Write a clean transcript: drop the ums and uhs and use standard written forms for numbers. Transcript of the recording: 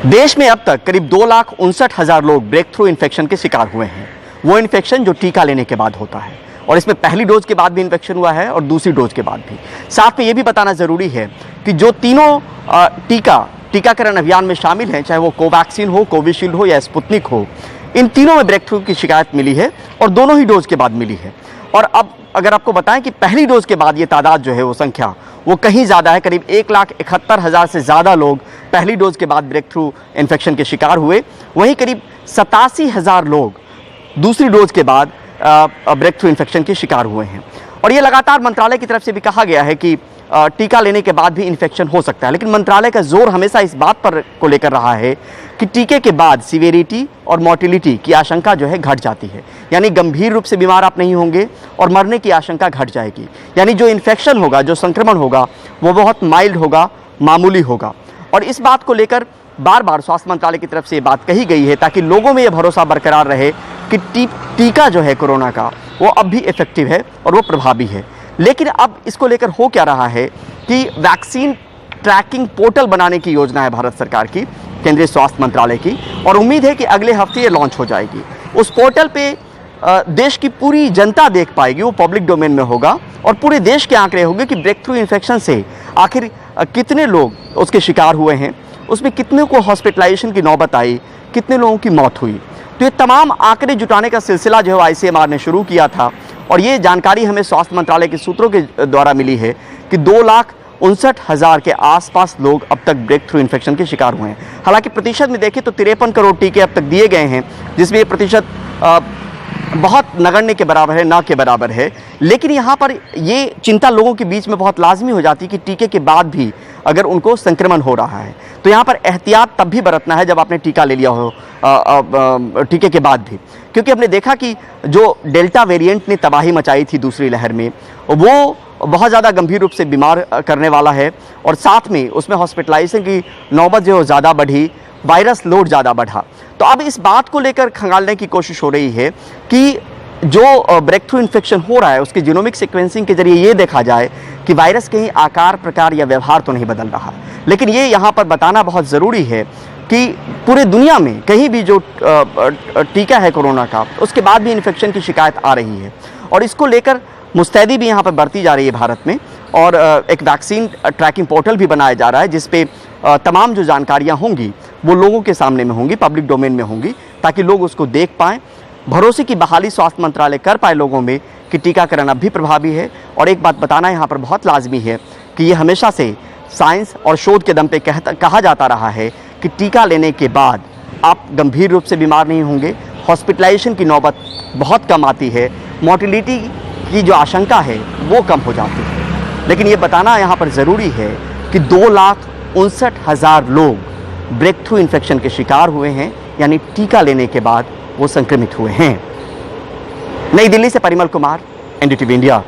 देश में अब तक करीब 2,59,000 लोग ब्रेक थ्रू इन्फेक्शन के शिकार हुए हैं। वो इन्फेक्शन जो टीका लेने के बाद होता है, और इसमें पहली डोज के बाद भी इन्फेक्शन हुआ है और दूसरी डोज के बाद भी। साथ में ये भी बताना ज़रूरी है कि जो तीनों टीकाकरण अभियान में शामिल हैं, चाहे वो कोवैक्सीन हो, कोविशील्ड हो या स्पुतनिक हो, इन तीनों में ब्रेक थ्रू की शिकायत मिली है और दोनों ही डोज के बाद मिली है। और अब अगर आपको बताएं कि पहली डोज के बाद ये तादाद जो है, वो संख्या वो कहीं ज़्यादा है। करीब 1,71,000 से ज़्यादा लोग पहली डोज के बाद ब्रेक थ्रू इन्फेक्शन के शिकार हुए। वहीं करीब 87,000 लोग दूसरी डोज के बाद ब्रेक थ्रू इन्फेक्शन के शिकार हुए हैं। और ये लगातार मंत्रालय की तरफ से भी कहा गया है कि टीका लेने के बाद भी इन्फेक्शन हो सकता है, लेकिन मंत्रालय का जोर हमेशा इस बात पर को लेकर रहा है कि टीके के बाद सीवेरिटी और मोर्टिलिटी की आशंका जो है घट जाती है, यानी गंभीर रूप से बीमार आप नहीं होंगे और मरने की आशंका घट जाएगी। यानी जो इन्फेक्शन होगा, जो संक्रमण होगा, वो बहुत माइल्ड होगा, मामूली होगा। और इस बात को लेकर बार बार स्वास्थ्य मंत्रालय की तरफ से ये बात कही गई है ताकि लोगों में ये भरोसा बरकरार रहे कि टीका जो है कोरोना का, वो अब भी इफेक्टिव है और वो प्रभावी है। लेकिन अब इसको लेकर हो क्या रहा है कि वैक्सीन ट्रैकिंग पोर्टल बनाने की योजना है भारत सरकार की, केंद्रीय स्वास्थ्य मंत्रालय की, और उम्मीद है कि अगले हफ्ते ये लॉन्च हो जाएगी। उस पोर्टल पे देश की पूरी जनता देख पाएगी, वो पब्लिक डोमेन में होगा और पूरे देश के आंकड़े होंगे कि ब्रेक थ्रू इन्फेक्शन से आखिर कितने लोग उसके शिकार हुए हैं, उसमें कितने को हॉस्पिटलाइजेशन की नौबत आई, कितने लोगों की मौत हुई। तो ये तमाम आंकड़े जुटाने का सिलसिला जो है आईसीएमआर ने शुरू किया था, और ये जानकारी हमें स्वास्थ्य मंत्रालय के सूत्रों के द्वारा मिली है कि 2,59,000 के आसपास लोग अब तक ब्रेक थ्रू इन्फेक्शन के शिकार हुए हैं। हालांकि प्रतिशत में देखें तो 53 करोड़ टीके अब तक दिए गए हैं, जिसमें ये प्रतिशत बहुत नगण्य के बराबर है, ना के बराबर है। लेकिन यहाँ पर ये चिंता लोगों के बीच में बहुत लाजमी हो जाती है कि टीके के बाद भी अगर उनको संक्रमण हो रहा है तो यहाँ पर एहतियात तब भी बरतना है जब आपने टीका ले लिया हो, टीके के बाद भी। क्योंकि हमने देखा कि जो डेल्टा वेरिएंट ने तबाही मचाई थी दूसरी लहर में, वो बहुत ज़्यादा गंभीर रूप से बीमार करने वाला है, और साथ में उसमें हॉस्पिटलाइजेशन की नौबत जो ज़्यादा बढ़ी, वायरस लोड ज़्यादा बढ़ा। तो अब इस बात को लेकर खंगालने की कोशिश हो रही है कि जो ब्रेक थ्रू इन्फेक्शन हो रहा है उसके जीनोमिक सीक्वेंसिंग के जरिए ये देखा जाए कि वायरस कहीं आकार, प्रकार या व्यवहार तो नहीं बदल रहा। लेकिन ये यहाँ पर बताना बहुत ज़रूरी है कि पूरे दुनिया में कहीं भी जो टीका है कोरोना का, उसके बाद भी इन्फेक्शन की शिकायत आ रही है, और इसको लेकर मुस्तैदी भी यहाँ पर बढ़ती जा रही है भारत में। और एक वैक्सीन ट्रैकिंग पोर्टल भी बनाया जा रहा है जिसपे तमाम जो जानकारियाँ होंगी वो लोगों के सामने में होंगी, पब्लिक डोमेन में होंगी, ताकि लोग उसको देख पाएँ। भरोसे की बहाली स्वास्थ्य मंत्रालय कर पाए लोगों में कि टीकाकरण अब भी प्रभावी है। और एक बात बताना यहाँ पर बहुत लाजमी है कि ये हमेशा से साइंस और शोध के दम पे कहा जाता रहा है कि टीका लेने के बाद आप गंभीर रूप से बीमार नहीं होंगे, हॉस्पिटलाइजेशन की नौबत बहुत कम आती है, मोर्टिलिटी की जो आशंका है वो कम हो जाती है। लेकिन ये बताना यहाँ पर ज़रूरी है कि 2,59,000 लोग ब्रेक थ्रू इन्फेक्शन के शिकार हुए हैं, यानी टीका लेने के बाद वो संक्रमित हुए हैं। नई दिल्ली से परिमल कुमार, एनडीटीवी इंडिया।